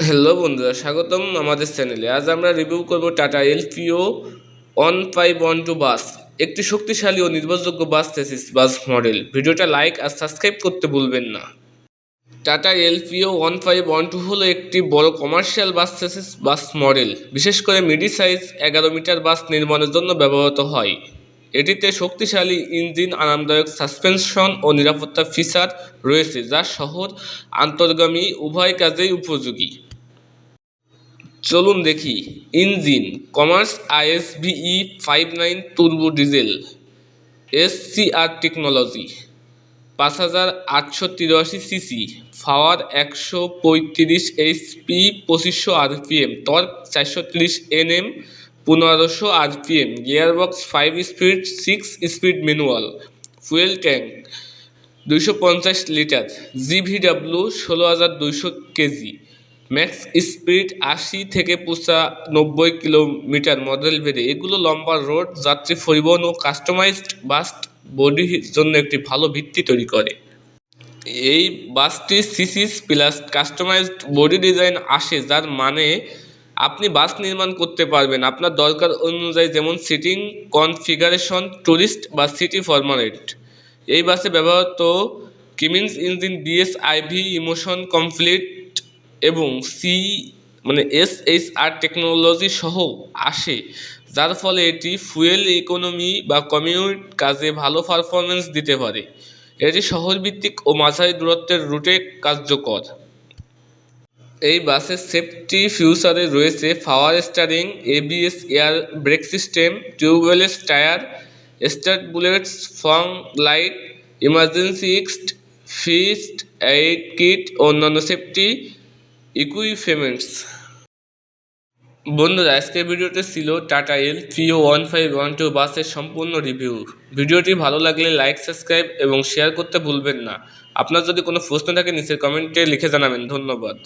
Hello বন্ধুরা, স্বাগতম আমাদের চ্যানেলে। আজ আমরা রিভিউ করব টাটা এলপিও 1512 বাস, একটি শক্তিশালী ও নির্ভরযোগ্য বাস চেসিস বাস মডেল। ভিডিওটা লাইক আর সাবস্ক্রাইব করতে ভুলবেন না। টাটা এলপিও 1512 হলো একটি বড় কমার্শিয়াল বাস চেসিস বাস মডেল, বিশেষ করে মিডি সাইজ 11 মিটার বাস নির্মাণের জন্য ব্যবহৃত হয়। এটিতে শক্তিশালী ইঞ্জিন, আরামদায়ক সাসপেনশন ও নিরাপত্তা ফিচার রয়েছে, যা শহর আন্তর্গামী উভয় কাজেই উপযোগী। চলুন দেখি। ইঞ্জিন: কমার্স ISVE 59 turbo diesel SCR technology, 5883 CC, power 135 HP, 2500 RPM, torque 430 Nm, 1500 RPM, gearbox 5 speed, 6 speed manual. Fuel tank 250 litre, GVW 16200 KG, max speed 80 থেকে 95 কিলোমিটার মডেল ভেদে। এগুলো লম্বা রোড যাত্রী পরিবহন ও কাস্টমাইজড বাস বডির জন্য একটি ভালো ভিত্তি তৈরি করে। এই বাসটি chassis plus customized body design আসে, যার মানে আপনি বাস নির্মাণ করতে পারবেন আপনার দরকার অনুযায়ী, যেমন সিটিং কনফিগারেশন, টুরিস্ট বা সিটি ফরম্যাট। এই বাসে ব্যবহৃত কিমিন্স ইঞ্জিন BSIV ইমোশন কমপ্লিট এবং SHR টেকনোলজি সহ আসে, যার ফলে এটি ফুয়েল ইকোনমি বা কমিউট কাজে ভালো পারফরমেন্স দিতে পারে। এটি শহরভিত্তিক ও মাঝারি দূরত্বের রুটে কার্যকর। এই বাসের সেফটি ফিউচারে রয়েছে power steering, ABS air brake system, tubeless tyre, start bullets, fog light, emergency exit, first aid kit ও অন্যান্য সেফটি ইকুইপমেন্টস। বন্ধুরা, আজকের ভিডিওতে ছিল টাটা এলপিও 1512 বাসের সম্পূর্ণ রিভিউ। ভিডিওটি ভালো লাগলে লাইক, সাবস্ক্রাইব এবং শেয়ার করতে ভুলবেন না। আপনার যদি কোনো প্রশ্ন থাকে নিচের কমেন্টে লিখে জানাবেন। ধন্যবাদ।